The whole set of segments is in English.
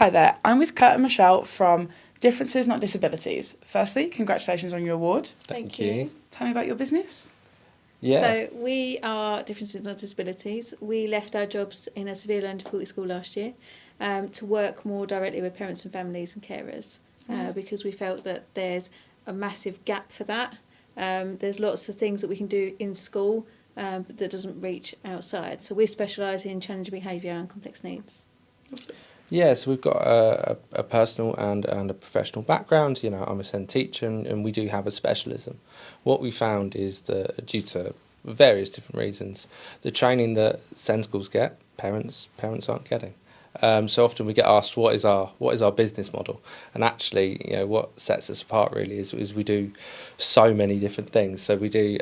Hi there, I'm with Kurt and Michelle from Differences, Not Disabilities. Firstly, congratulations on your award. Thank you. Tell me about your business. Yeah. So we are Differences Not Disabilities. We left our jobs in a severe learning difficulty school last year to work more directly with parents and families and carers because we felt that there's a massive gap for that. There's lots of things that we can do in school but that doesn't reach outside. So we specialise in challenging behaviour and complex needs. Yeah, so we've got a personal and a professional background. You know, I'm a SEND teacher and we do have a specialism. What we found is that due to various different reasons, the training that SEND schools get, parents aren't getting. So often we get asked, what is our business model? And actually, you know, what sets us apart really is we do so many different things. So we do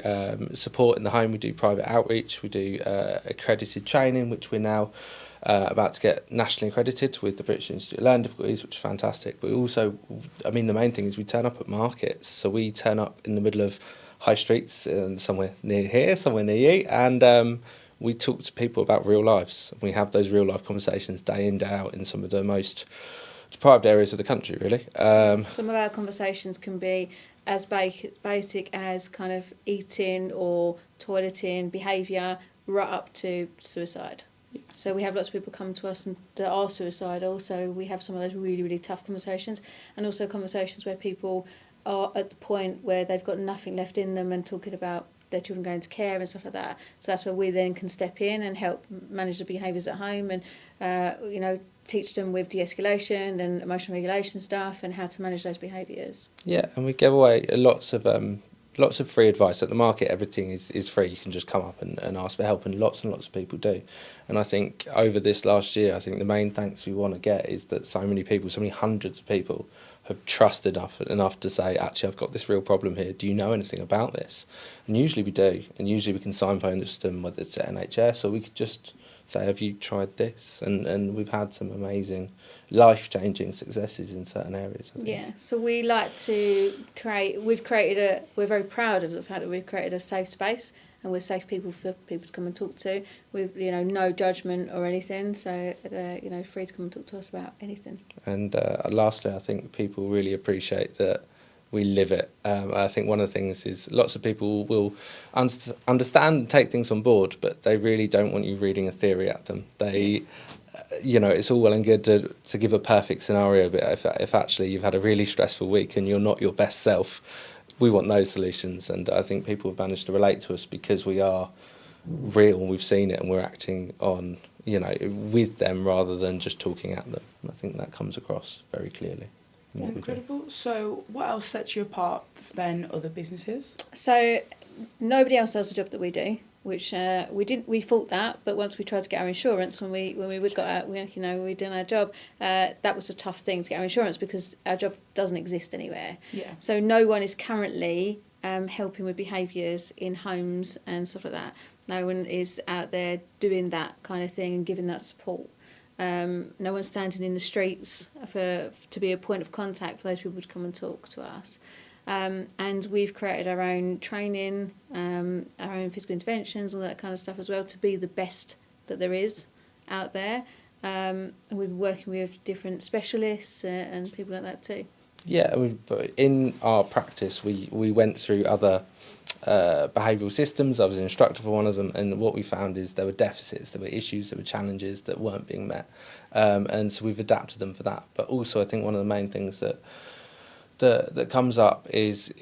support in the home, we do private outreach, we do accredited training, which we're now about to get nationally accredited with the British Institute of Learning Difficulties, which is fantastic. But also, I mean, the main thing is we turn up at markets. So we turn up in the middle of high streets, somewhere near here, somewhere near you, and we talk to people about real lives. We have those real life conversations day in, day out in some of the most deprived areas of the country, really. Some of our conversations can be as basic as kind of eating or toileting behaviour right up to suicide. So we have lots of people come to us that are suicidal, so we have some of those really, really tough conversations, and also conversations where people are at the point where they've got nothing left in them and talking about their children going to care and stuff like that. So that's where we then can step in and help manage the behaviours at home and, teach them with de-escalation and emotional regulation stuff and how to manage those behaviours. Yeah, and we give away lots of free advice. At the market, everything is free. You can just come up and ask for help, and lots of people do. And I think over this last year, I think the main thanks we want to get is that so many people, so many hundreds of people have trusted enough to say, actually, I've got this real problem here. Do you know anything about this? And usually we do. And usually we can signpost them, whether it's at NHS or we could just say, have you tried this? And we've had some amazing life-changing successes in certain areas. Yeah, so we like to we're very proud of the fact that we've created a safe space and we're safe people for people to come and talk to with, no judgment or anything. So, free to come and talk to us about anything. And lastly, I think people really appreciate that we live it. I think one of the things is lots of people will understand and take things on board, but they really don't want you reading a theory at them. They, it's all well and good to give a perfect scenario, but if actually you've had a really stressful week and you're not your best self, we want those solutions. And I think people have managed to relate to us because we are real and we've seen it and we're acting on, with them rather than just talking at them. And I think that comes across very clearly. Incredible. So what else sets you apart than other businesses? So nobody else does the job that we do, which we thought that, but once we tried to get our insurance, when we got out, we'd done our job, that was a tough thing to get our insurance because our job doesn't exist anywhere. Yeah. So no one is currently helping with behaviours in homes and stuff like that. No one is out there doing that kind of thing and giving that support. No one's standing in the streets to be a point of contact for those people to come and talk to us. And we've created our own training, our own physical interventions, all that kind of stuff as well, to be the best that there is out there. And we've been working with different specialists and people like that too. Yeah, in our practice, we went through other behavioural systems. I was an instructor for one of them, and what we found is there were deficits, there were issues, there were challenges that weren't being met, and so we've adapted them for that. But also, I think one of the main things that comes up is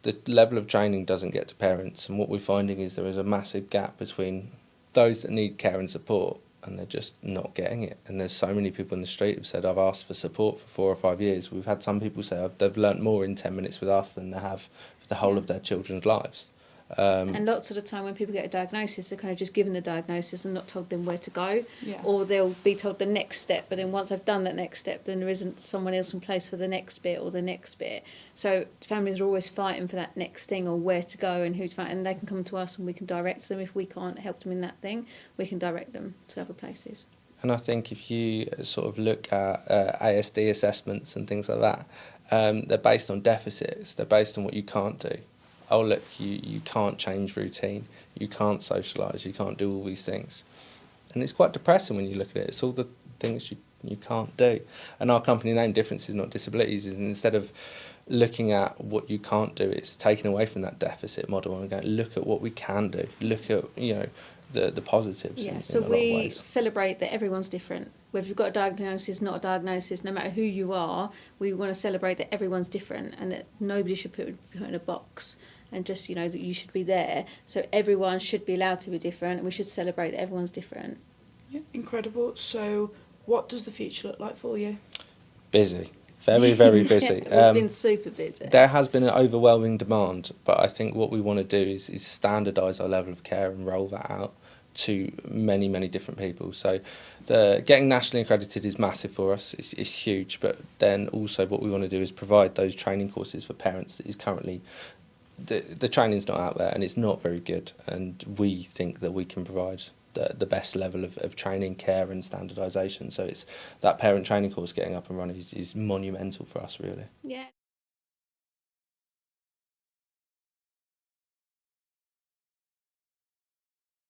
the level of training doesn't get to parents, and what we're finding is there is a massive gap between those that need care and support and they're just not getting it. And there's so many people in the street who've said, I've asked for support for 4 or 5 years. We've had some people say they've learnt more in 10 minutes with us than they have for the whole of their children's lives. And lots of the time when people get a diagnosis, they're kind of just given the diagnosis and not told them where to go, or they'll be told the next step, but then once they've done that next step, then there isn't someone else in place for the next bit or the next bit. So families are always fighting for that next thing or where to go and who to find, and they can come to us and we can direct them. If we can't help them in that thing, we can direct them to other places. And I think if you sort of look at ASD assessments and things like that, they're based on deficits, they're based on what you can't do. Oh, look, you can't change routine, you can't socialise, you can't do all these things. And it's quite depressing when you look at it. It's all the things you you can't do. And our company name, Differences Not Disabilities, is instead of looking at what you can't do, it's taken away from that deficit model and going, look at what we can do, look at, you know, the positives. Yeah, in so a lot of we ways. celebrate that everyone's different. Whether you've got a diagnosis, not a diagnosis, no matter who you are, we want to celebrate that everyone's different and that nobody should be put in a box, and just, you know, that you should be there. So everyone should be allowed to be different, and we should celebrate that everyone's different. Yeah, incredible. So what does the future look like for you? Busy. Very, very busy. We've been super busy. There has been an overwhelming demand, but I think what we want to do is standardise our level of care and roll that out to many, many different people. So getting nationally accredited is massive for us. It's huge, but then also what we want to do is provide those training courses for parents that is currently... The training's not out there and it's not very good, and we think that we can provide the best level of training, care and standardisation. So it's that parent training course getting up and running is monumental for us, really. Yeah.